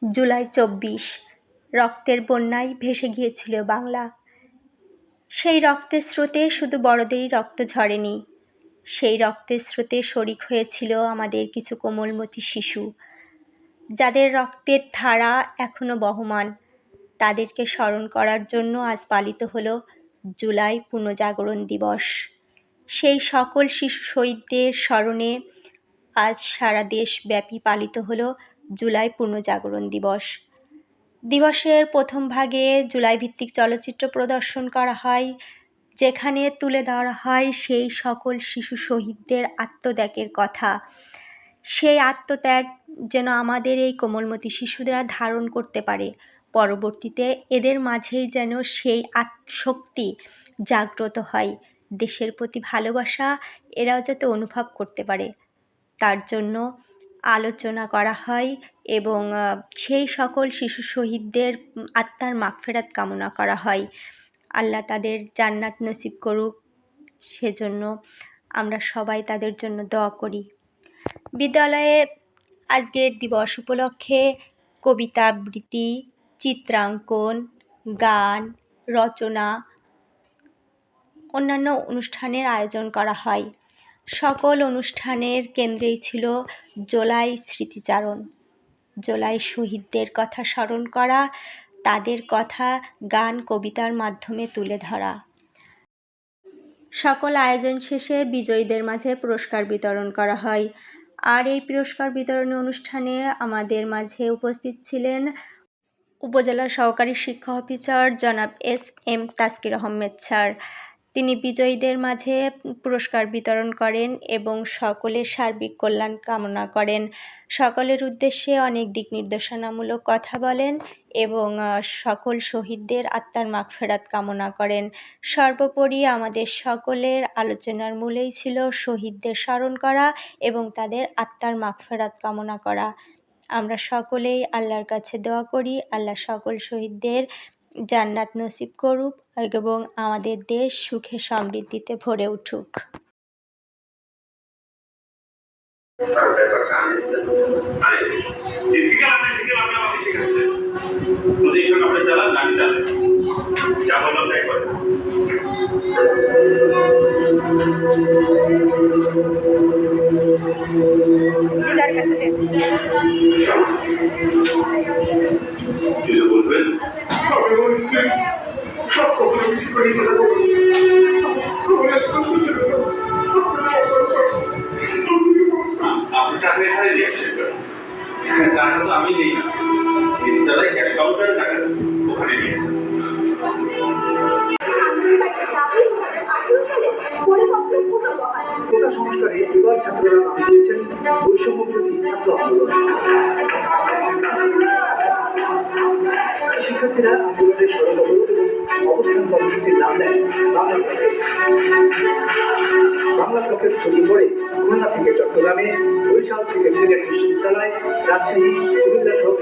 জুলাই ২৪ রক্তের বন্যায় ভেসে গিয়েছিল বাংলা। সেই রক্তের স্রোতে শুধু বড়দেরই রক্ত ঝরেনি, সেই রক্তের স্রোতে শরিক হয়েছিল আমাদের কিছু কোমলমতি শিশু, যাদের রক্তের ধারা এখনো বহমান। তাদেরকে স্মরণ করার জন্য আজ পালিত হলো জুলাই পুনর্জাগরণ দিবস। সেই সকল শিশু শহীদদের স্মরণে আজ সারা দেশব্যাপী পালিত হলো জুলাই পুনর্জাগরণ দিবস। দিবসের প্রথম ভাগে জুলাই ভিত্তিক চলচ্চিত্র প্রদর্শন করা হয়, যেখানে তুলে ধরা হয় সেই সকল শিশু শহীদদের আত্মত্যাগের কথা। সেই আত্মত্যাগ যেন আমাদের এই কোমলমতি শিশুরা ধারণ করতে পারে, পরবর্তীতে এদের মাঝেই যেন সেই শক্তি জাগ্রত হয়, দেশের প্রতি ভালোবাসা এরাও যাতে অনুভব করতে পারে, তার জন্য আলোচনা করা হয় এবং সেই সকল শিশু শহীদদের আত্মার মাগফিরাত কামনা করা হয়। আল্লাহ তাদের জান্নাত নসিব করুক, সেজন্য আমরা সবাই তাদের জন্য দোয়া করি। বিদ্যালয়ে আজকের দিবস উপলক্ষে কবিতা আবৃত্তি, চিত্রাঙ্কন, গান, রচনা, অন্যান্য অনুষ্ঠানের আয়োজন করা হয়। সকল অনুষ্ঠানের কেন্দ্রেই ছিল জুলাই স্মৃতিচারণ, জুলাই শহীদদের কথা স্মরণ করা, তাদের কথা গান কবিতার মাধ্যমে তুলে ধরা। সকল আয়োজন শেষে বিজয়ীদের মাঝে পুরস্কার বিতরণ করা হয়। আর এই পুরস্কার বিতরণী অনুষ্ঠানে আমাদের মাঝে উপস্থিত ছিলেন উপজেলার সহকারী শিক্ষা অফিসার জনাব SM তাসকির আহমেদ স্যার। তিনি বিজয়ীদের মাঝে পুরস্কার বিতরণ করেন এবং সকলের সার্বিক কল্যাণ কামনা করেন, সকলের উদ্দেশ্যে অনেক দিক নির্দেশনামূলক কথা বলেন এবং সকল শহীদদের আত্মার মাগফিরাত কামনা করেন। সর্বোপরি আমাদের সকলের আলোচনার মূলেই ছিল শহীদদের স্মরণ করা এবং তাদের আত্মার মাগফিরাত কামনা করা। আমরা সকলেই আল্লাহর কাছে দোয়া করি, আল্লাহ সকল শহীদদের জান্নাত নসিব করুক এবং আমাদের দেশ সুখে সমৃদ্ধিতে ভরে উঠুক। কিছু বলবেন? সব কখনো কিছু করে চলে যাবো। আপনি টাকা এখানে রিয়াকশন করেন, টাকা তো আমি দিই না, নিচতলায় ক্যাশ কাউন্টারে টাকা ওখানে নিয়ে সংস্কারে এবার ছাত্ররা নাম দিয়েছেন বৈষম্য বিরোধী ছাত্র আন্দোলন। শিক্ষার্থীরা আন্দোলনের সড়ক অবরোধ এবং অবস্থান কর্মসূচির নাম দেয় বাংলা ব্লকের ছড়িয়ে পড়ে খুলনা থেকে চট্টগ্রামে, বরিশাল থেকে সিলেট বিশ্ববিদ্যালয়, রাজশাহী, কুমিল্লা সহ